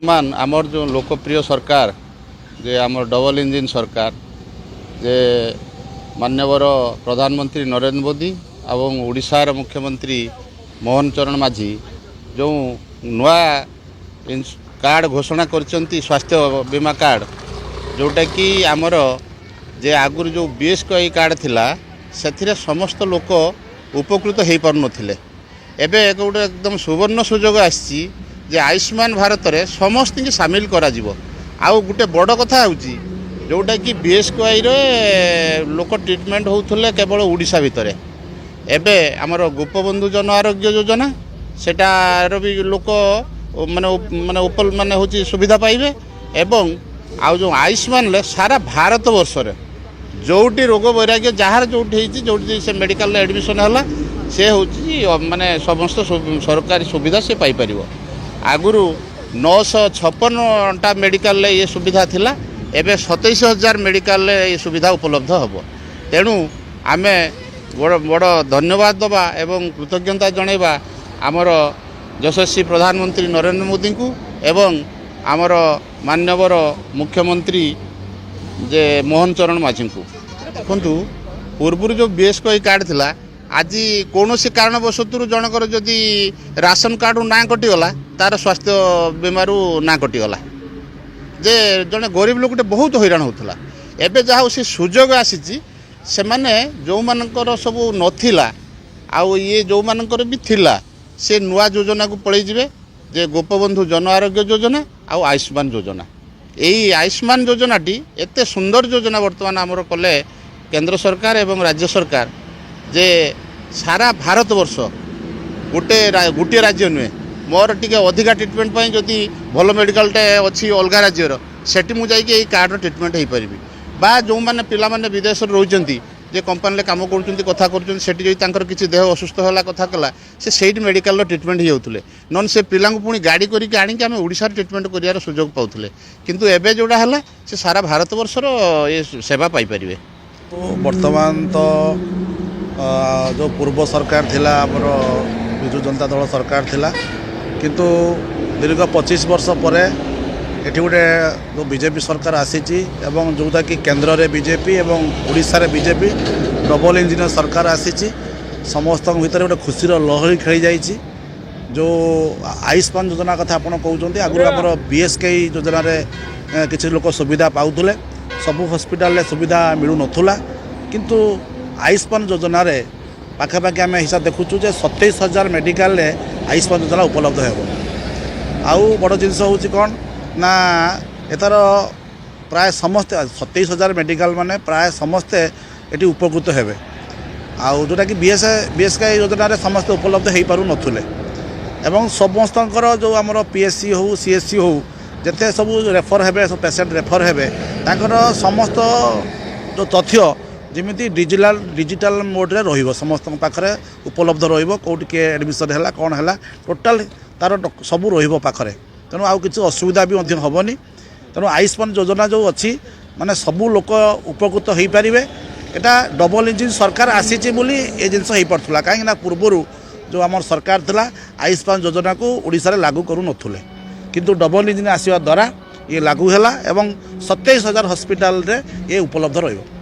मान आमर जो लोकप्रिय सरकार जे आमर डबल इंजिन सरकार जे मान्यवर प्रधानमंत्री नरेंद्र मोदी एवं ओडिशार मुख्यमंत्री मोहन चरण माझी जो नुआ कार्ड घोषणा करचंती स्वास्थ्य बीमा कार्ड जोटा कि आमर जे आगुरी जो बीएसके कार्ड थिला से समस्त लोक उपकृत हो पार नथिले। एबे गोटे एकदम सुवर्ण सुजोग आसी जे आयुष्मान भारत रे समस्त की सामिल करा जिवो। आउ गोटे बड़ कथा होची जोटा कि बीएसके रे लोक ट्रिटमेंट होउथले केवल ओडिशा भितरे। एबे हमर गोपबंधु जन आरोग्य योजना सेटार भी लोक माने माने उपल माने होची सुविधा पाइबे एवं आउ जो आयुष्मान ले सारा भारत वर्ष रे जोटी रोग वैराग्य जहाँ जोटी से मेडिकल एडमिशन है से हूँ माने समस्त सरकारी सुविधा से पाइपर। आगुरु 956टा मेडिकल ये सुविधा थिला एबे 27,000 मेडिकल ये सुविधा उपलब्ध हम। तेणु आमे बड़ बड़ धन्यवाद दबा एवं कृतज्ञता जनइबा आमर यशस्वी प्रधानमंत्री नरेंद्र मोदी को एवं आमर मान्यवर मुख्यमंत्री जे मोहन चरण माझी को। देखु पूर्व जो बीएसके कार्ड थिला आज कौन सी कारणवशतु जनकर जदि राशन कार्ड ना कटिगला तार स्वास्थ्य बीमारू ना कटिगला जे जड़े गरीब लोकटे बहुत हैरान होता। एबे जहाँ से सुजोग आसी से माने जो मानकर सब नथिला आउ ये जो मानकर भी थिला से नुआ योजना को पलि जिवे जे गोपबंधु जन आरोग्य योजना आउ आयुष्मान योजना। यही आयुष्मान योजनाटी एते सुंदर योजना वर्तमान आमर कले केंद्र सरकार एवं राज्य सरकार जे सारा भारत वर्ष गोटे राज्य नुहे मोर टी अधिका ट्रिटमेंट पर जदि भल मेडिकलटे अच्छी अलग राज्यर सेठी मुझे कार्ड ट्रिटमेंट हो पारि बा जो मैंने पिला माने विदेश रोचंती जे कंपानी काम कर कथा कर किसी देह असुस्थ होला कथा कला से मेडिकल ट्रिटमेंट होते नन से पिला पुणी गाड़ी करके आणिक आम ओडिशा ट्रिटमेंट करार सुजोग पाऊले किंतु एबे जोड़ा है से सारा भारत वर्षर ये सेवा पाइपर। तो वर्तमान तो जो पूर्व सरकार थिला हमर विजु जनता दल सरकार थिला किंतु दीर्घ 25 वर्ष पर एठी गोटे जो बीजेपी सरकार आसी जोटा कि केंद्र रे बीजेपी एवं ओडिशा रे बीजेपी डबल इंजिन सरकार आसी समस्त भितर गोटे खुशीर लहरी खेली जाइए। जो आयुष्मान योजना कथा आप कहते आगुरी आम बीएसके योजना रे किसी लोक सुविधा पाउले सबू हस्पिटाल सुविधा मिलू नथुला किंतु आयुष्मान योजना रे पाखापाखि आम हिसाब देखुचु जे 27,000 मेडिकल आयुष्मान योजना उपलब्ध हो। आउ बड़ जिनस हूँ कौन ना एतार प्राय समस्ते 27,000 मेडिकल माने प्राय समस्ते ये उपकृत हेबे। आउ जोटा कि बीएसके योजना रे समस्ते उपलब्ध हो पारु नथुले एवं समस्तंकर जो आमर पीएससी हो सीएससी हो जिते सब रेफर हेबे सब पेसेंट रेफर हेबे तांकर समस्त जो तथ्य जमी डिजिटल मोड रे रहिबो समस्त पाखरे उपलब्ध रहिबो कोठी के एडमिशन हैला कोन हैला टोटल तार सबू रहिबो पाखरे। तेणु आउ किसी असुविधा भी हेनी। तेणु आयुष्मान योजना जो अच्छी माने सबू लोक उपकृत हो पारे। एटा डबल इंजिन सरकार आसी बोली ये जिनस हो पार्ला कहीं पूर्वर जो आम सरकार थिला आयुष्मान योजना को ओडिशा रे लागू करू नथुले किंतु डबल इंजिन आसिया द्वारा ये लागू हैला एवं 27,000 हॉस्पिटल रे ये उपलब्ध रहिबो।